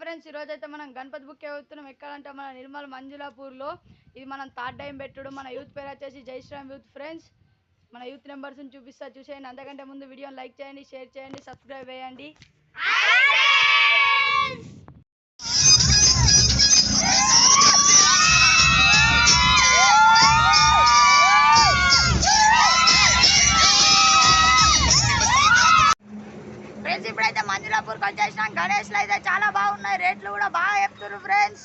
Friends ఈరోజైతే మనం Ganapati book అవుతున్నాం. ఎక్కడంటే మన నిర్మల్ మంజులాపూర్లో. ఇది మనం థర్డ్ టైం పెట్టడం. మన యూత్ పేరు వచ్చేసి జై శ్రీరామ్ యూత్. ఫ్రెండ్స్ మన యూత్ నెంబర్స్ని చూపిస్తా, చూసేయండి. అంతకంటే ముందు వీడియోని లైక్ చేయండి, షేర్ చేయండి, సబ్స్క్రైబ్ చేయండి. ఫ్రెండ్స్ ఇప్పుడైతే మంజులాపూర్కి వచ్చేసినాం. గణేష్లు అయితే చాలా బాగున్నాయి, రేట్లు కూడా బాగా చెప్తున్నారు ఫ్రెండ్స్.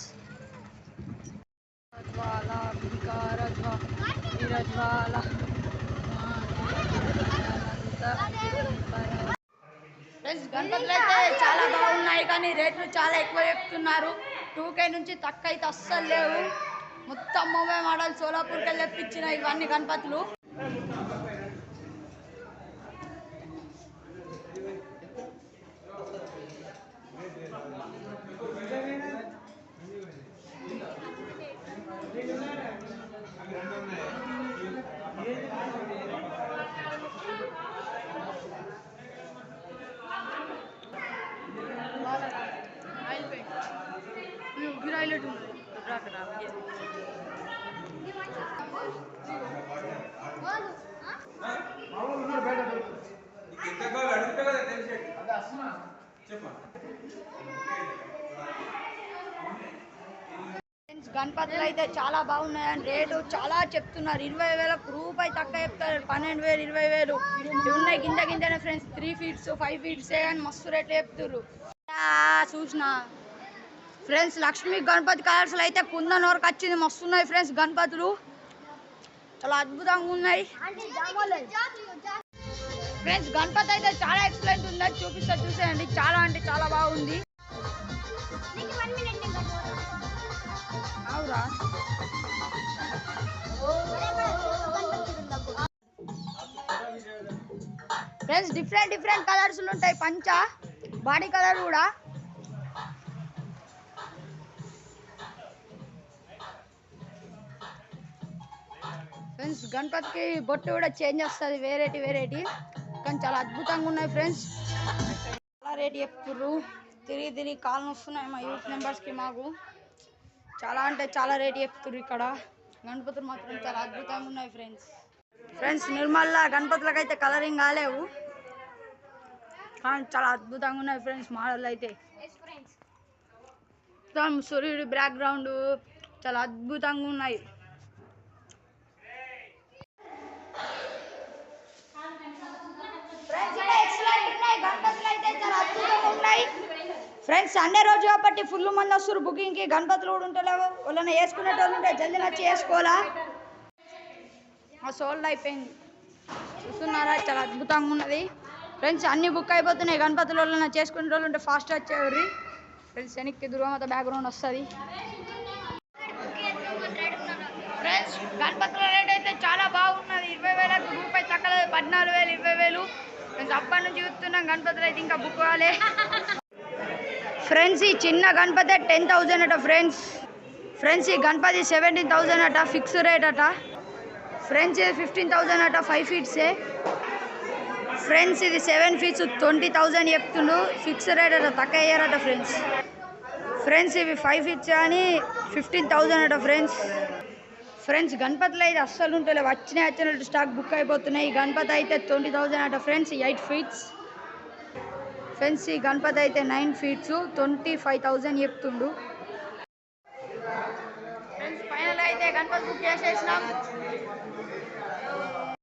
ఫ్రెండ్స్ గణపతులు అయితే చాలా బాగున్నాయి, కానీ రేట్లు చాలా ఎక్కువ చెప్తున్నారు. 2K నుంచి తక్కువ అయితే అస్సలు లేవు. మొత్తం ముంబై మోడల్ సోలాపూర్కి వెళ్ళి తెప్పించిన ఇవన్నీ గణపతులు. గణపతులు అయితే చాలా బాగున్నాయని రేటు చాలా చెప్తున్నారు. 20,000 రూపాయి తక్కువ చెప్తారు. 12,000 20,000 ఉన్నాయి. కింద కిందనే ఫ్రెండ్స్ 3 feet 5 feet కానీ మస్తు రేట్లు చెప్తున్నారు. చూసిన ఫ్రెండ్స్ లక్ష్మీ గణపతి కలర్స్ అయితే కుందన్ వరకు వచ్చింది. మస్తు ఉన్నాయి ఫ్రెండ్స్ గణపతులు, చాలా అద్భుతంగా ఉన్నాయి ఫ్రెండ్స్. గణపతి అయితే చాలా ఎక్సలెంట్ ఉంది, చూపిస్తా చూసేయండి. చాలా అంటే చాలా బాగుంది. అవురా ఫ్రెండ్స్ డిఫరెంట్ డిఫరెంట్ కలర్స్ ఉంటాయి. పంచ బాడీ కలర్ కూడా. ఫ్రెండ్స్ గణపతికి బొట్టు కూడా చేంజ్ వస్తుంది, వెరైటీ వెరైటీ, కానీ చాలా అద్భుతంగా ఉన్నాయి ఫ్రెండ్స్. చాలా రేట్ చెప్తుర్రు. తిరిగి తిరిగి కాళ్ళు వస్తున్నాయి మా యూత్ మెంబర్స్కి. మాకు చాలా అంటే చాలా రేట్ చెప్తుర్రు. ఇక్కడ గణపతులు మాత్రం చాలా అద్భుతంగా ఉన్నాయి ఫ్రెండ్స్. ఫ్రెండ్స్ నిర్మల్లా గణపతులకు అయితే కలరింగ్ కాలేవు, కానీ చాలా అద్భుతంగా ఉన్నాయి ఫ్రెండ్స్. మోడల్ అయితే సూర్యుడి బ్యాక్గ్రౌండ్ చాలా అద్భుతంగా ఉన్నాయి. ఫ్రెండ్స్ సండే రోజు కాబట్టి ఫుల్ మంది వస్తారు బుకింగ్కి. గణపతులు కూడా ఉంటలేవు, వాళ్ళని వేసుకునేటోళ్ళు ఉంటే జల్దీ వచ్చి వేసుకోవాలా. సోల్డ్ అయిపోయింది, చూస్తున్నారా చాలా అద్భుతంగా ఉన్నది ఫ్రెండ్స్. అన్ని బుక్ అయిపోతున్నాయి. గణపతులు వాళ్ళని చేసుకునే వాళ్ళు ఉంటే ఫాస్ట్ వచ్చేవారు ఫ్రెండ్స్. వెనక్కి దుర్గమాత బ్యాక్గ్రౌండ్ వస్తుంది ఫ్రెండ్స్. గణపతుల రేట్ అయితే చాలా బాగున్నది. 20,000 రూపాయి తక్కువ, 14,000 20,000 ఫ్రెండ్స్. అప్పటి నుంచి చూస్తున్నాం గణపతులు అయితే ఇంకా బుక్ కావాలి ఫ్రెండ్స్. ఈ చిన్న గణపతి 10,000 అట ఫ్రెండ్స్. ఫ్రెండ్స్ ఈ గణపతి 17,000 అట, ఫిక్స్ రేట్ అట ఫ్రెండ్స్. ఇది 15,000 అట, 5 feet ఫ్రెండ్స్. ఇది 7 feet 20,000 చెప్తుండు, ఫిక్స్ రేట్ అట, తక్కువ అయ్యారట ఫ్రెండ్స్. ఫ్రెండ్స్ ఇవి 5 feet అని 15,000 అట ఫ్రెండ్స్. ఫ్రెండ్స్ గణపతులు అయితే అస్సలు ఉంటలే, వచ్చినట్టు స్టాక్ బుక్ అయిపోతున్నాయి. ఈ గణపతి అయితే 20,000 అట ఫ్రెండ్స్, 8 feet ఫ్రెండ్స్. ఈ గణపతి అయితే 9 feet 25,000 చెప్తుండు ఫ్రెండ్స్. ఫైనల్ అయితే గణపతి బుక్ చేసేసినాం.